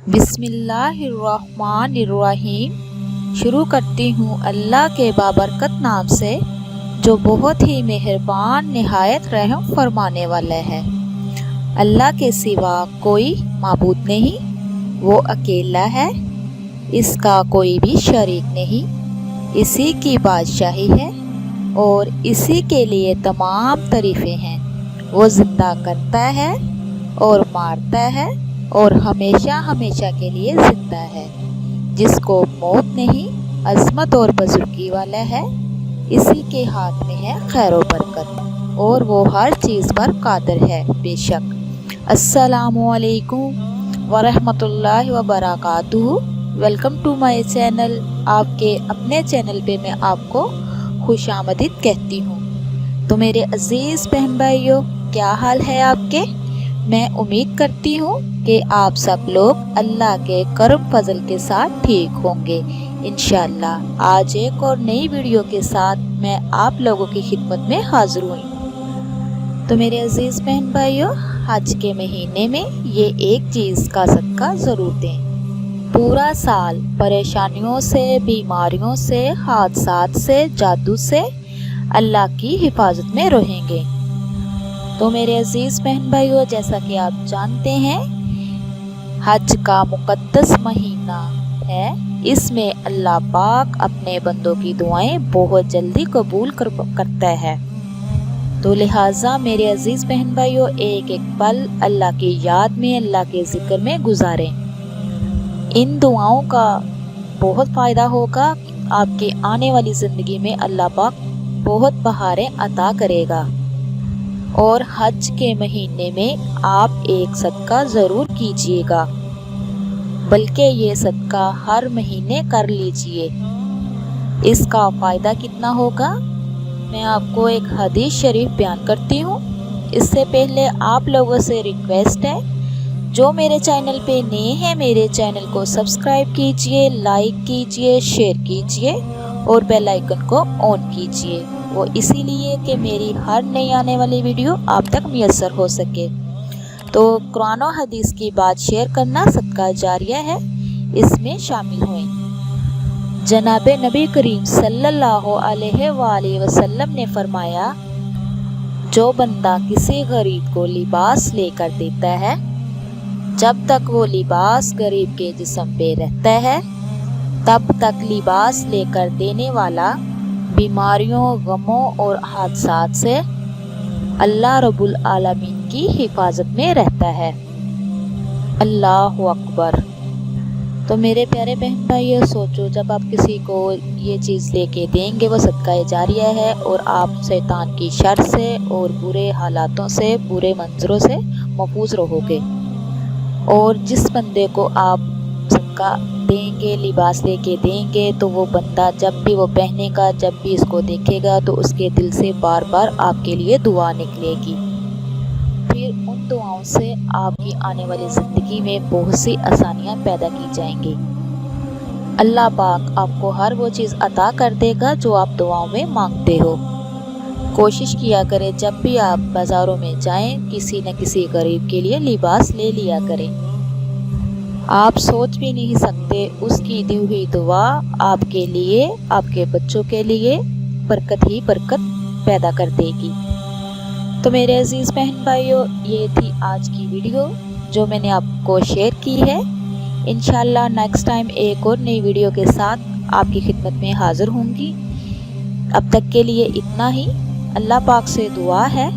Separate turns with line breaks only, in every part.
बिस्मिल्लाहिर्रहमानिर्रहीम। शुरू करती हूँ अल्लाह के बाबरकत नाम से, जो बहुत ही मेहरबान निहायत रहम फरमाने वाला है। अल्लाह के सिवा कोई माबूद नहीं, वो अकेला है, इसका कोई भी शरीक नहीं। इसी की बादशाही है और इसी के लिए तमाम तारीफ़ें हैं। वो ज़िंदा करता है और मारता है और हमेशा हमेशा के लिए ज़िंदा है, जिसको मौत नहीं, अज़मत और बुज़ुर्गी वाला है। इसी के हाथ में है खैर और बरकत और वो हर चीज़ पर कादिर है बेशक। अस्सलामु अलैकुम वरहमतुल्लाहि वबरकातुहू। Welcome to my channel. आपके अपने चैनल पे मैं आपको खुशामदीद कहती हूँ। तो मेरे अज़ीज़ बहन भाइयों, क्या हाल है आपके? मैं उम्मीद करती हूँ कि आप सब लोग अल्लाह के करम फजल के साथ ठीक होंगे इंशाअल्लाह। आज एक और नई वीडियो के साथ मैं आप लोगों की खिदमत में हाजिर हुई। तो मेरे अजीज़ बहन भाइयों, हज के महीने में ये एक चीज़ का सदका ज़रूर दें। पूरा साल परेशानियों से, बीमारियों से, हादसात से, जादू से अल्लाह की हिफाजत में रहेंगे। तो मेरे अजीज़ बहन भाइयों, जैसा कि आप जानते हैं, हज का मुक़द्दस महीना है। इसमें अल्लाह पाक अपने बंदों की दुआएं बहुत जल्दी कबूल करता है। तो लिहाजा मेरे अजीज़ बहन भाइयों, एक एक पल अल्लाह की याद में, अल्लाह के ज़िक्र में गुजारें। इन दुआओं का बहुत फ़ायदा होगा। आपकी आने वाली ज़िंदगी में अल्लाह पाक बहुत बहारें अता करेगा। और हज के महीने में आप एक सदका ज़रूर कीजिएगा, बल्कि ये सदका हर महीने कर लीजिए। इसका फ़ायदा कितना होगा, मैं आपको एक हदीस शरीफ बयान करती हूँ। इससे पहले आप लोगों से रिक्वेस्ट है, जो मेरे चैनल पे नए हैं, मेरे चैनल को सब्सक्राइब कीजिए, लाइक कीजिए, शेयर कीजिए और बेल आइकन को ऑन कीजिए। वो इसीलिए कि मेरी हर नई आने वाली वीडियो आप तक मुयस्सर हो सके। तो कुरान और हदीस की बात शेयर करना सदका जारिया है, इसमें शामिल हुए। जनाब नबी करीम सल्लल्लाहु अलैहि वसल्लम ने फरमाया, जो बंदा किसी गरीब को लिबास लेकर देता है, जब तक वो लिबास गरीब के जिस्म पे रहता है, तब तक लिबास लेकर देने वाला बीमारियों, गमों और हादसात से अल्लाह रब्बुल आलमीन की हिफाजत में रहता है। अल्लाहु अकबर। तो मेरे प्यारे बहन भाइयों, सोचो, जब आप किसी को ये चीज़ लेके देंगे, वो सदका जारिया है और आप शैतान की शर से और बुरे हालातों से, बुरे मंजरों से महफूज रहोगे। और जिस बंदे को आप सदका देंगे, लिबास लेके देंगे, तो वो बंदा जब भी वो पहनेगा, जब भी इसको देखेगा, तो उसके दिल से बार बार आपके लिए दुआ निकलेगी। फिर उन दुआओं से आपकी आने वाली ज़िंदगी में बहुत सी आसानियाँ पैदा की जाएंगी। अल्लाह पाक आपको हर वो चीज़ अता कर देगा जो आप दुआओं में मांगते हो। कोशिश किया करें, जब भी आप बाज़ारों में जाएं, किसी न किसी गरीब के लिए लिबास ले लिया करें। आप सोच भी नहीं सकते, उसकी दी हुई दुआ आपके लिए, आपके बच्चों के लिए बरकत ही बरकत पैदा कर देगी। तो मेरे अजीज़ बहन भाइयों, ये थी आज की वीडियो जो मैंने आपको शेयर की है। इंशाल्लाह नेक्स्ट टाइम एक और नई वीडियो के साथ आपकी खिदमत में हाज़िर होंगी। अब तक के लिए इतना ही। अल्लाह पाक से दुआ है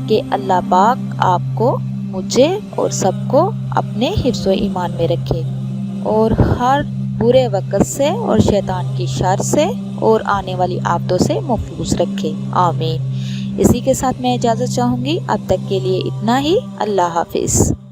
कि अल्लाह पाक आपको, मुझे और सबको अपने हिफ्ज़ व ईमान में रखे और हर बुरे वक़्त से और शैतान की शर से और आने वाली आफतों से महफूज रखे। आमीन। इसी के साथ मैं इजाज़त चाहूँगी। अब तक के लिए इतना ही। अल्लाह हाफिज़।